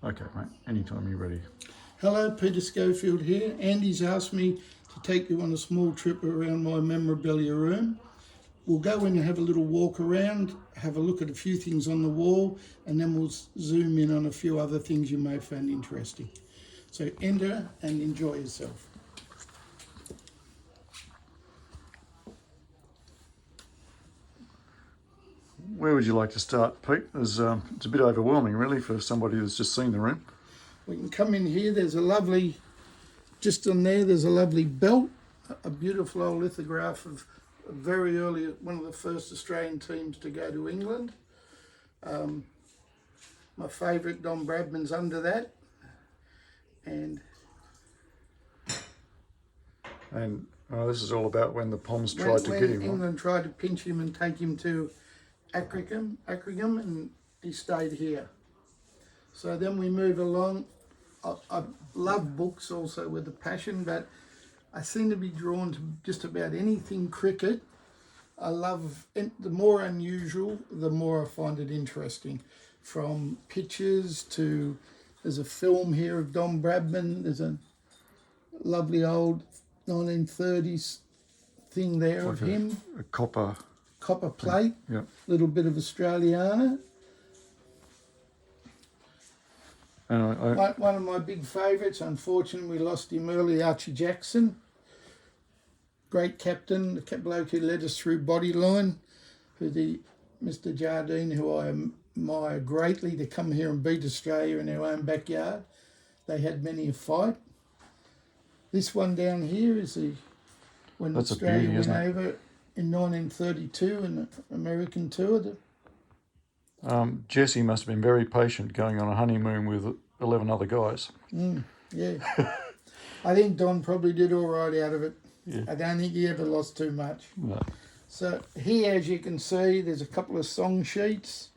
Okay, mate. Anytime you're ready. Hello, Peter Schofield here. Andy's asked me to take you on a small trip around my memorabilia room. We'll go in and have a little walk around, have a look at a few things on the wall, and then we'll zoom in on a few other things you may find interesting. So enter and enjoy yourself. Where would you like to start, Pete? It's a bit overwhelming, really, for somebody who's just seen the room. We can come in here. There's a lovely, just on there, there's a lovely belt, a beautiful old lithograph of a very early, one of the first Australian teams to go to England. My favourite, Don Bradman's under that. And this is all about when the Poms tried to get him. England tried to pinch him and take him to Acringham, and he stayed here. So then we move along. I love books also with a passion, but I seem to be drawn to just about anything cricket. I love, the more unusual, the more I find it interesting. From pictures to, there's a film here of Don Bradman. There's a lovely old 1930s thing there like of him. A copper Plate, yep. Little bit of Australiana. And One of my big favourites, unfortunately we lost him early, Archie Jackson. Great captain, the bloke who led us through Bodyline, Mr. Jardine, who I admire greatly, to come here and beat Australia in our own backyard. They had many a fight. This one down here is when That's Australia went over in 1932 in the American tour. Jesse must have been very patient going on a honeymoon with 11 other guys. Yeah. I think Don probably did all right out of it. Yeah. I don't think he ever lost too much. No. So here, as you can see, there's a couple of song sheets,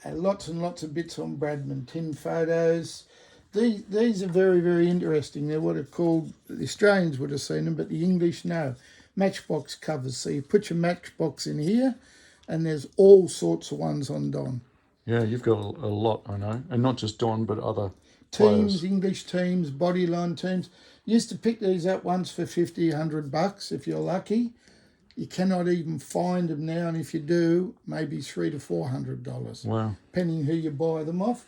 lots and lots of bits on Bradman, tin photos. These are very, very interesting. They're what are called, the Australians would have seen them, but the English no. Matchbox covers. So you put your matchbox in here, and there's all sorts of ones on Don. Yeah, you've got a lot, I know. And not just Don, but other teams, players. English teams, Bodyline teams. Used to pick these up once for $50, $100 if you're lucky. You cannot even find them now, and if you do, maybe $300 to $400. Wow. Depending who you buy them off.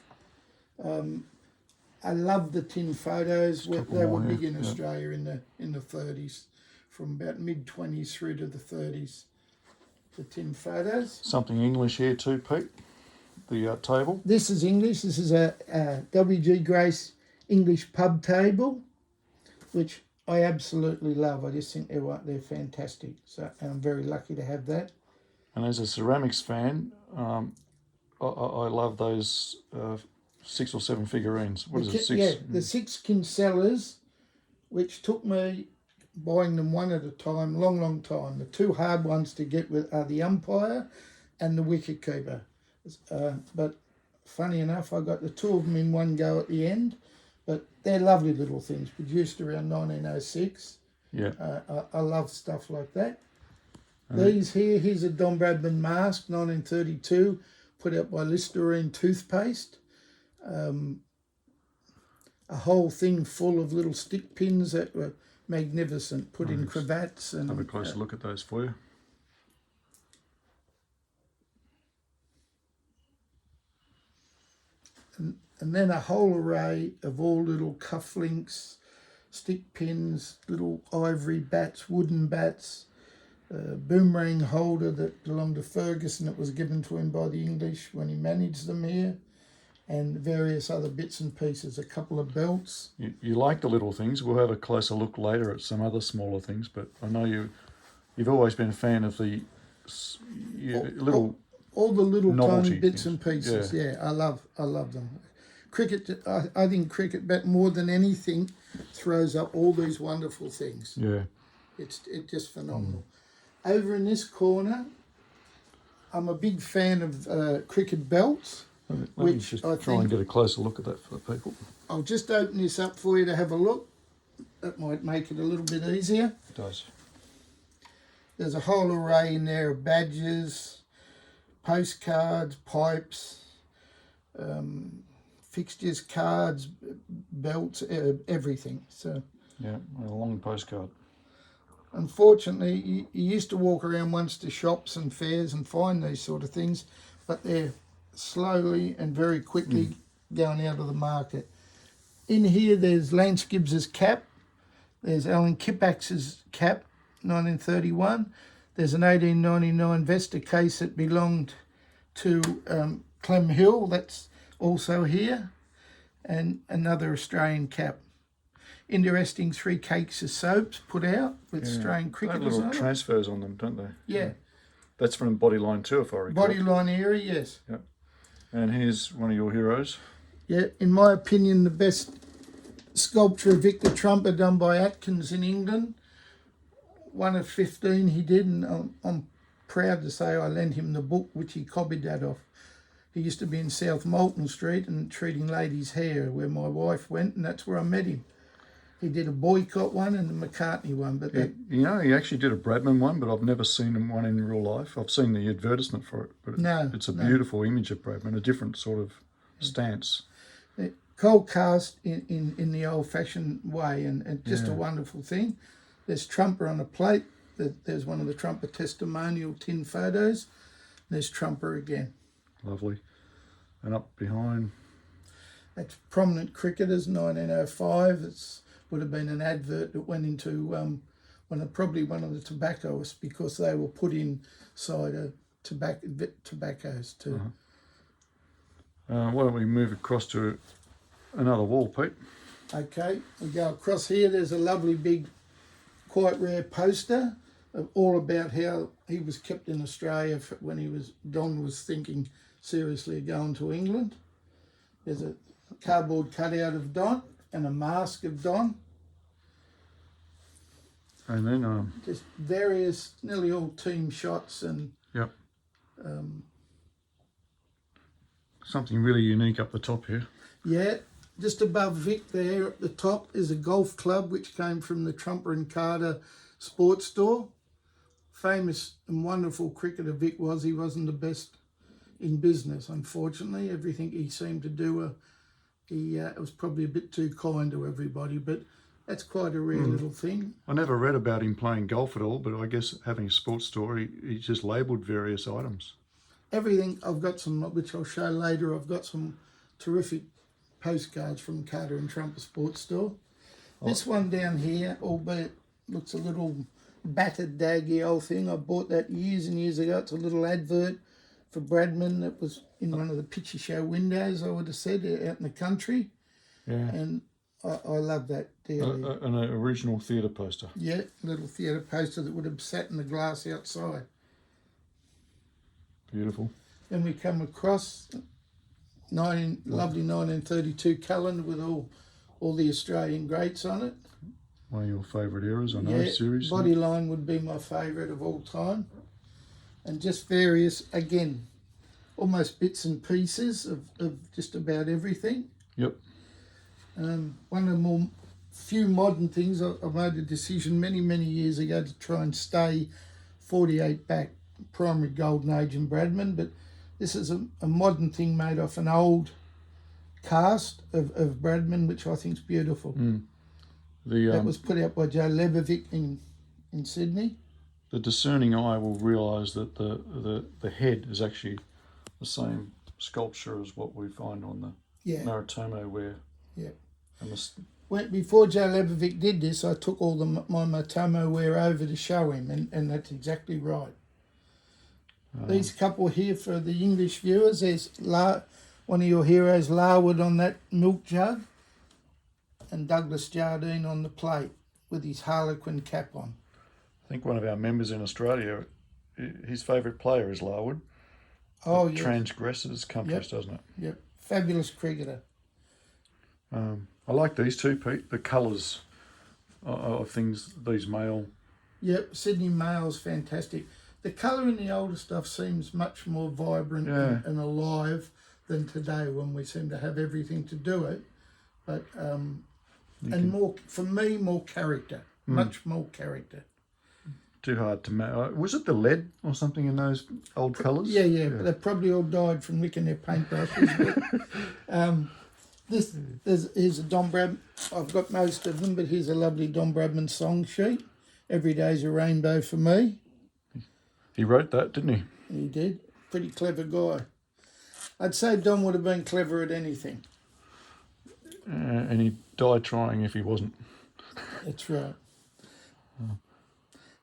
I love the tin photos. They were big in Australia in the 30s, from about mid-20s through to the 30s. The tin photos. Something English here too, Pete. The table. This is English. This is a W.G. Grace English pub table, which I absolutely love. I just think they're fantastic. So and I'm very lucky to have that. And as a ceramics fan, I love those 6 or 7 figurines. What is it? 6? Yeah, the 6 Kinsellas, which took me buying them one at a time, long time. The 2 hard ones to get with are the umpire and the wicketkeeper. But funny enough, I got the 2 of them in one go at the end. But they're lovely little things, produced around 1906. Yeah. I love stuff like that. Here's a Don Bradman Mask, 1932, put out by Listerine Toothpaste. A whole thing full of little stick pins that were magnificent, put in cravats. And have a closer look at those for you. And then a whole array of all little cufflinks, stick pins, little ivory bats, wooden bats, boomerang holder that belonged to Ferguson that was given to him by the English when he managed them here, and various other bits and pieces, a couple of belts. You like the little things. We'll have a closer look later at some other smaller things, but I know you've always been a fan of the little... All the little tiny bits things. And pieces, yeah, I love them. Cricket, I think cricket, more than anything, throws up all these wonderful things. Yeah. It's just phenomenal. Over in this corner, I'm a big fan of cricket belts. Let me just try and get a closer look at that for the people. I'll just open this up for you to have a look. That might make it a little bit easier. It does. There's a whole array in there of badges, postcards, pipes, fixtures, cards, belts, everything. So Yeah, a long postcard. unfortunately, you used to walk around once to shops and fairs and find these sort of things, but they're slowly and very quickly going out of the market. In here, there's Lance Gibbs's cap. There's Alan Kipax's cap, 1931. There's an 1899 Vesta case that belonged to Clem Hill. That's also here. And another Australian cap. Interesting 3 cakes of soaps put out with Australian They have cricketers little on it. transfers on them, don't they? Yeah. That's from Bodyline too, if I recall. Bodyline era, yes. Yep. And here's one of your heroes. Yeah, in my opinion, the best sculpture of Victor Trumper done by Atkins in England. One of 15 he did, and I'm proud to say I lent him the book which he copied that off. He used to be in South Moulton Street and treating ladies' hair, where my wife went, and that's where I met him. He did a Boycott one and a McCartney one, but He actually did a Bradman one, but I've never seen one in real life. I've seen the advertisement for it, but it's a beautiful image of Bradman, a different sort of stance. cold cast in the old-fashioned way, and just a wonderful thing. There's Trumper on a plate. There's one of the Trumper testimonial tin photos. There's Trumper again. Lovely. And up behind, That's Prominent Cricketers, 1905. It would have been an advert that went into probably one of the tobacconists, because they were put inside tobaccos too. why don't we move across to another wall, Pete? Okay, we go across here. There's a lovely big, quite rare poster of all about how he was kept in Australia when Don was thinking seriously of going to England. There's a cardboard cutout of Don and a mask of Don. And then, Just various, nearly all team shots and yep. Something really unique up the top here. yeah. Just above Vic there at the top is a golf club which came from the Trumper and Carter sports store. Famous and wonderful cricketer Vic was. He wasn't the best in business, unfortunately. Everything he seemed to do, he was probably a bit too kind to everybody, but that's quite a rare little thing. I never read about him playing golf at all, but I guess having a sports store, he just labelled various items. Everything, I've got some, which I'll show later, I've got some terrific postcards from Carter and Trumper Sports Store. This one down here, albeit looks a little battered, daggy old thing. I bought that years and years ago. It's a little advert for Bradman that was in one of the picture show windows, I would have said, out in the country. Yeah. And I love that dearly. An original theatre poster. Yeah, little theatre poster that would have sat in the glass outside. Beautiful. Then we come across lovely 1932 calendar with all the Australian greats on it. One of your favourite eras, I know, series. Bodyline would be my favourite of all time. And just various, again, almost bits and pieces of just about everything. Yep. One of the more few modern things, I made a decision many, many years ago to try and stay 48 back, primary golden age in Bradman, but this is a modern thing made off an old cast of Bradman, which I think is beautiful. That was put out by Joe Lebovic in Sydney. The discerning eye will realise that the head is actually the same sculpture as what we find on the Maritomo ware. Yeah. And Before Joe Lebovic did this, I took all my Maritomo ware over to show him, and that's exactly right. These couple here for the English viewers, there's one of your heroes, Larwood, on that milk jug, and Douglas Jardine on the plate with his Harlequin cap on. I think one of our members in Australia, his favourite player is Larwood. Oh, yes. Transgresses compass, doesn't it? Yep, fabulous cricketer. I like these too, Pete. The colours of things, these male. Yep, Sydney Mail's fantastic. The colour in the older stuff seems much more vibrant and alive than today, when we seem to have everything to do it. But more, for me, more character, much more character. Too hard to match. Was it the lead or something in those old colours? Yeah. But they probably all died from licking their paintbrushes. Here's a Don Brad. I've got most of them, but here's a lovely Don Bradman song sheet. Every day's a rainbow for me. He wrote that, didn't he? He did. Pretty clever guy. I'd say Don would have been clever at anything. And he died trying if he wasn't. That's right.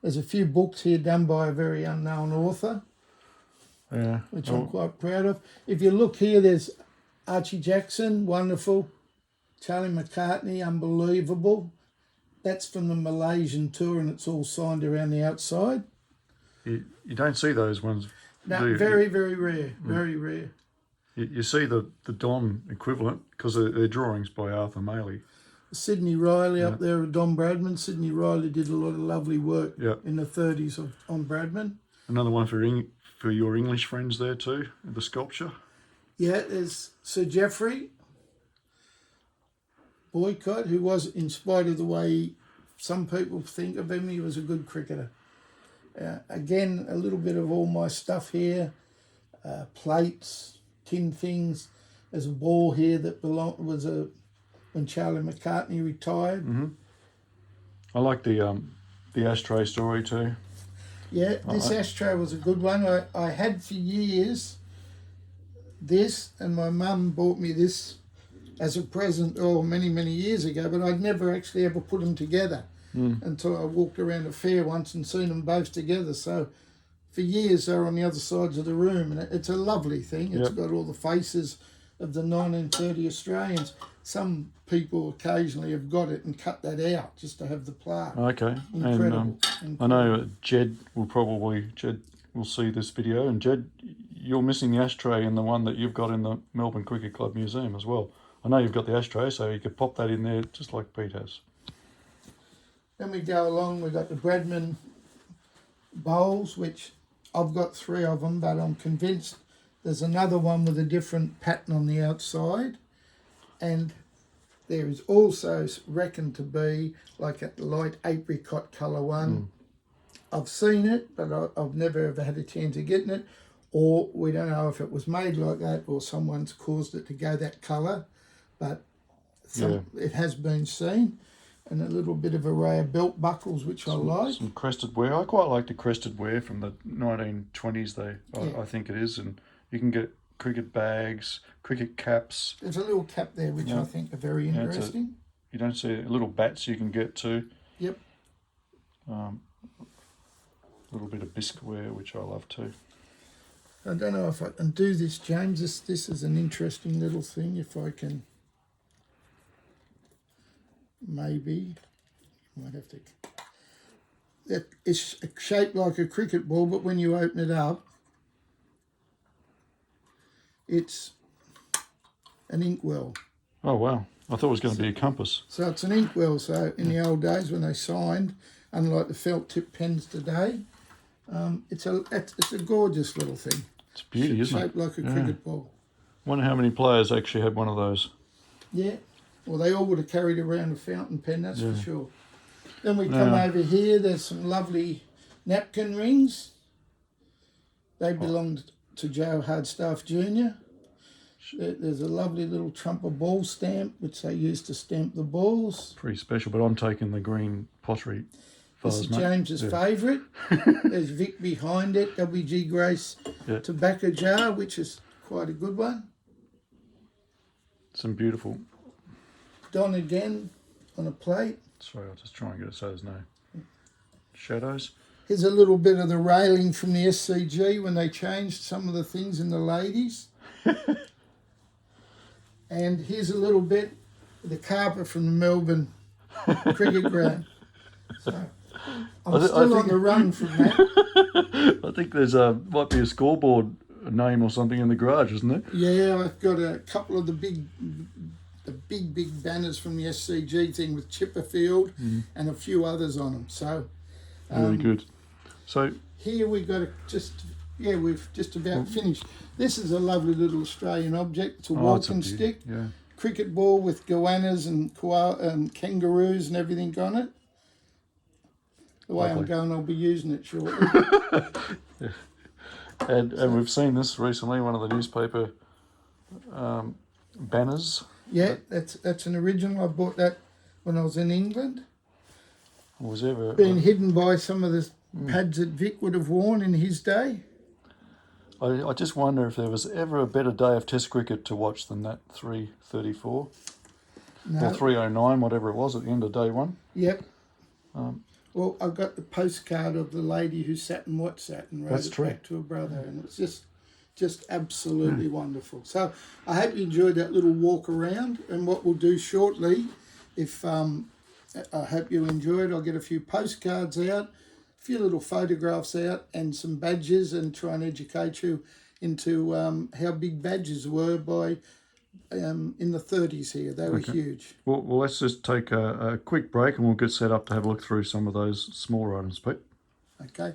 There's a few books here done by a very unknown author, Yeah. which I'm quite proud of. If you look here, there's Archie Jackson, wonderful. Charlie McCartney, unbelievable. That's from the Malaysian tour, and it's all signed around the outside. You don't see those ones. No, very, very rare. Very rare. You see the Don equivalent because they're drawings by Arthur Maley. Sydney Riley up there with Don Bradman. Sydney Riley did a lot of lovely work in the 30s on Bradman. Another one for your English friends there too, the sculpture. Yeah, there's Sir Geoffrey Boycott, who was, in spite of the way some people think of him, he was a good cricketer. Again, a little bit of all my stuff here, plates, tin things. There's a ball here that when Charlie McCartney retired. Mm-hmm. I like the ashtray story too. Yeah, this ashtray was a good one. I had for years this, and my mum bought me this as a present many, many years ago, but I'd never actually ever put them together until I walked around a fair once and seen them both together. So for years they were on the other sides of the room, and it's a lovely thing. It's got all the faces of the 1930 Australians. Some people occasionally have got it and cut that out just to have the plaque. Okay. Incredible. And I know Jed will see this video, and Jed, you're missing the ashtray in the one that you've got in the Melbourne Cricket Club Museum as well. I know you've got the ashtray, so you could pop that in there just like Pete has. Then we go along, we've got the Breadman Bowls, which I've got 3 of them, but I'm convinced there's another one with a different pattern on the outside. And there is also reckoned to be like a light apricot colour one. I've seen it, but I've never ever had a chance of getting it. Or we don't know if it was made like that or someone's caused it to go that colour. But it has been seen. And a little bit of array of belt buckles, which I like. Some crested wear. I quite like the crested wear from the 1920s, I think it is. And you can get cricket bags, cricket caps. There's a little cap there, which I think are very interesting. You don't see little bats you can get too. Yep. A little bit of bisque wear, which I love too. I don't know if I can do this, James. This is an interesting little thing. If I can, maybe, might have to. It's shaped like a cricket ball, but when you open it up, it's an inkwell. Oh wow! I thought it was going to be a compass. So it's an inkwell. So in the old days when they signed, unlike the felt tip pens today, it's a gorgeous little thing. It's a beauty, isn't it? Shaped like a cricket ball. Wonder how many players actually had one of those. Yeah. Well, they all would have carried around a fountain pen, that's for sure. Then we come over here. There's some lovely napkin rings. They belonged to Joe Hardstaff Jr. There's a lovely little trumper ball stamp, which they used to stamp the balls. Pretty special, but I'm taking the green pottery. This is James's favourite. There's Vic behind it, W.G. Grace tobacco jar, which is quite a good one. Some beautiful. Don again on a plate. Sorry, I'll just try and get it so there's no shadows. Here's a little bit of the railing from the SCG when they changed some of the things in the ladies. And here's a little bit of the carpet from the Melbourne cricket ground. So I'm still on the run from that. I think there's might be a scoreboard name or something in the garage, isn't there? Yeah, I've got a couple of the big banners from the SCG thing with Chipperfield and a few others on them. So very good. So here we've got we've just about finished. This is a lovely little Australian object. It's a walking stick. Yeah. Cricket ball with goannas and kangaroos and everything on it. The way I'm going, I'll be using it shortly. And we've seen this recently, one of the newspaper banners Yeah, that's an original. I bought that when I was in England. Was ever Been hidden by some of the pads that Vic would have worn in his day. I just wonder if there was ever a better day of Test cricket to watch than that 3:34 No. or 3:09, whatever it was at the end of day one. Yep. Well, I got the postcard of the lady who sat and watched that and wrote That's it true. back to her brother, and it's just absolutely wonderful. So I hope you enjoyed that little walk around, and what we'll do shortly, if I hope you enjoyed, I'll get a few postcards out, a few little photographs out, and some badges, and try and educate you into how big badges were by in the 30s here. They were huge. Well, let's just take a quick break and we'll get set up to have a look through some of those smaller items, Pete. Okay.